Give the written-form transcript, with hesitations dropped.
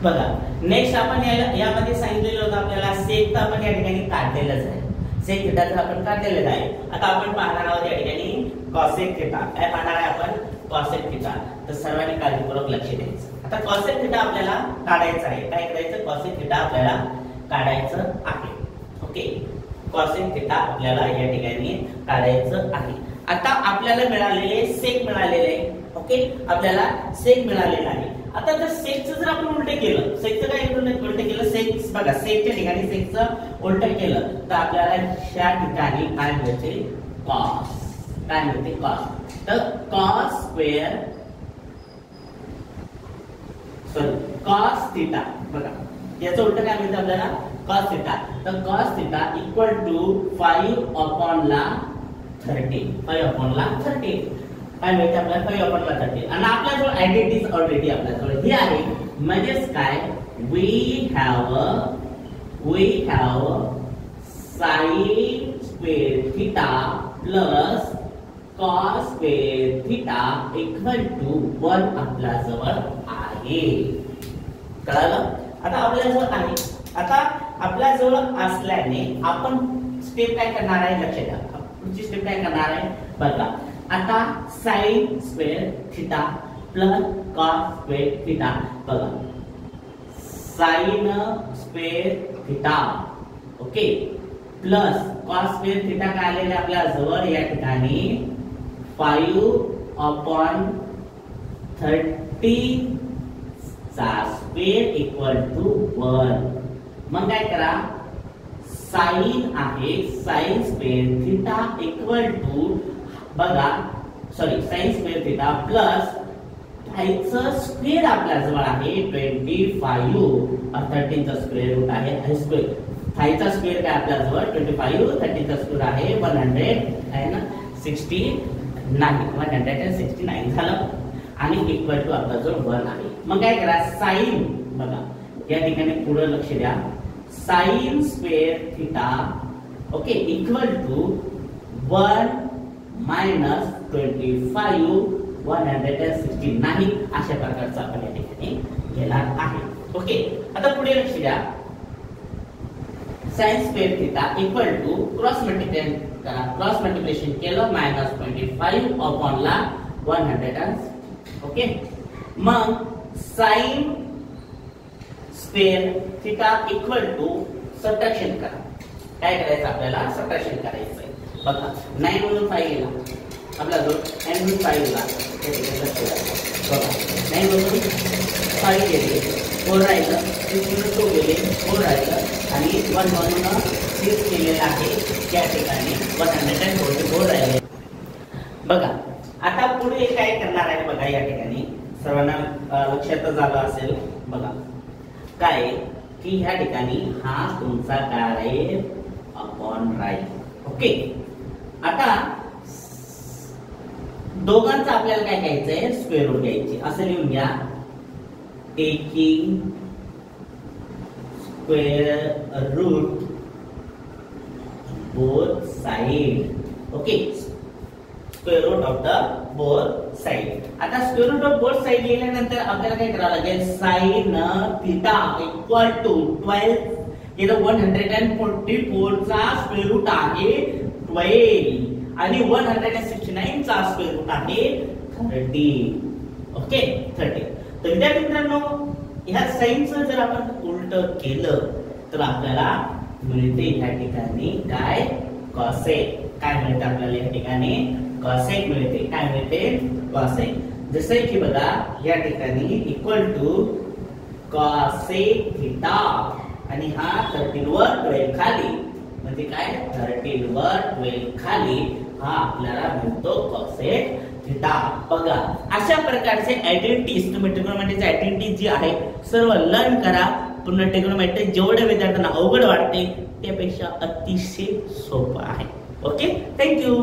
बघा नेक्स्ट आपण यामध्ये सांगितलेलं होतं आपल्याला सेक तर आपण या ठिकाणी काढलेलंच आहे, सेक थिटाचं आपण काढलेलंच आहे. आता आपण पाहणार आहोत या ठिकाणी कॉसेक थिटा. काय पाहणार आहे आपण? Cosec theta. तर सर्वांनी काळजीपूर्वक लक्ष द्यायचं. आता कॉसेक थिटा आपल्याला काढायचं आहे. काय करायचं? कॉसेक थिटा आपल्याला काढायचं आहे. ओके, कॉसेक थिटा आपल्याला या ठिकाणी काढायचं आहे. आता आपल्याला मिळालेले सेक मिळालेले आहे. ओके, आपल्याला सेक मिळालेला आहे. आता जर सेकचं जर आपण उलट केलं, सेकचं काय उलट केलं, सेक बघा सेकच्या ठिकाणी सेकचं उलट केलं तर आपल्याला त्या ठिकाणी काय मिळते? कॉस. काय मिळते? कॉस. तर कॉस स्क्वेअर कॉस थिटा. बघा याचं उलट काय मिळतं आपल्याला? Cos theta. तर कॉस थिटा इक्वल टू 5/30. 5/30 काय मिळते आपल्याला? 5/30. आणि आपल्याजवळ आयडेंटिटीज ऑलरेडी आपल्याजवळ ही आहे. म्हणजेच काय? We have sine square theta plus cos square theta equal to 1 आपल्याजवळ आहे. कळलं? आता आपल्याजवळ आहे. आता आपल्याजवळ असल्याने आपण स्टेप काय करणार आहे? लक्ष द्या. पुढची स्टेप काय करणार आहे? बघा आता sine square theta plus cos square theta. बघा sine square theta okay plus cos square theta काय आलेले आपल्या जवळ या ठिकाणी 5/30 चा स्क्वेअर इक्वल टू 1. मग काय करा? साइन आहे sine square theta equal to बघा sorry sine square theta plus फायचं स्क्वेअर आपल्या जवळ आहे 25. 13 चा स्क्वेअर रूट आहे स्क्वेअर. फायचा स्क्वेअर काय आपल्या जवळ 25. 13 चा स्क्वेअर आहे 169 झालं आणि इक्वल टू आपला जवळ 1 आहे. मग काय करा? साइन बघा या ठिकाणी पुढे लक्ष द्या. Sine square theta okay equal to 1 minus 25 169 अशा प्रकारचा आपण या ठिकाणी घेणार आहे. ओके, आता पुढे लक्ष द्या. Sine square theta equal to cross multiplication करा. क्रॉस मल्टिप्लिकेशन केलं मायनस 25 अपॉन ला 100. ओके, मग sine square theta equal to subtraction करा. काय करायचं आपल्याला? सबट्रॅक्शन करायचं आहे. बघा 9 मधून 5 गेला आपला जो 9 मधून 5 गेला. बघा 9 मधून 5 गेले 4 राहिलं, 6 मधून 2 गेले 4 राहिलं आणि 1 मधून 6 केलेलं आहे. त्या ठिकाणी 144 राहिले. बघा आता पुढे काय करणार आहे? बघा या ठिकाणी सर्वांना लक्षात झालं असेल. बघा काय की ह्या ठिकाणी हा तुमचा काय आहे? Upon right. ओके, आता दोघांचं आपल्याला काय घ्यायचंय? स्क्वेअर रूट घ्यायची. असं लिहून घ्या. Taking square root both side. Okay, square root of the both side. आता square root of both side लिहिल्यानंतर आपल्याला काय करावं लागेल? साइन थिटा इक्वल टू 12 इथं 144 चा स्क्वेअर रूट आहे 12 आणि 169 चा स्क्वेअर रूट आहे 30. ओके 30. तर विद्यार्थी मित्रांनो ह्या साइनचं जर आपण उलट केलं तर आपल्याला मिळते ह्या ठिकाणी काय? कॉसेक. काय मिळते आपल्याला या ठिकाणी? कॉसेक मिळते. काय मिळते? कॉसेक. जसे की बघा या ठिकाणी इक्वल टू कॉसेक थिटा आणि हा 13 वर 12 खाली म्हणजे काय? 13 वर 12 खाली हा आपल्याला मिळतो कॉसेक थिटा. बघा अशा प्रकारचे आयडेंटिटीज तुम्ही ट्रिग्नोमेट्रीचे आयडेंटिटी जी आहे सर्व लर्न करा. पूर्ण ट्रिग्नोमेट्री जेवढे विद्यार्थ्यांना अवघड वाटते त्यापेक्षा अतिशय सोपं आहे. Okay, thank you.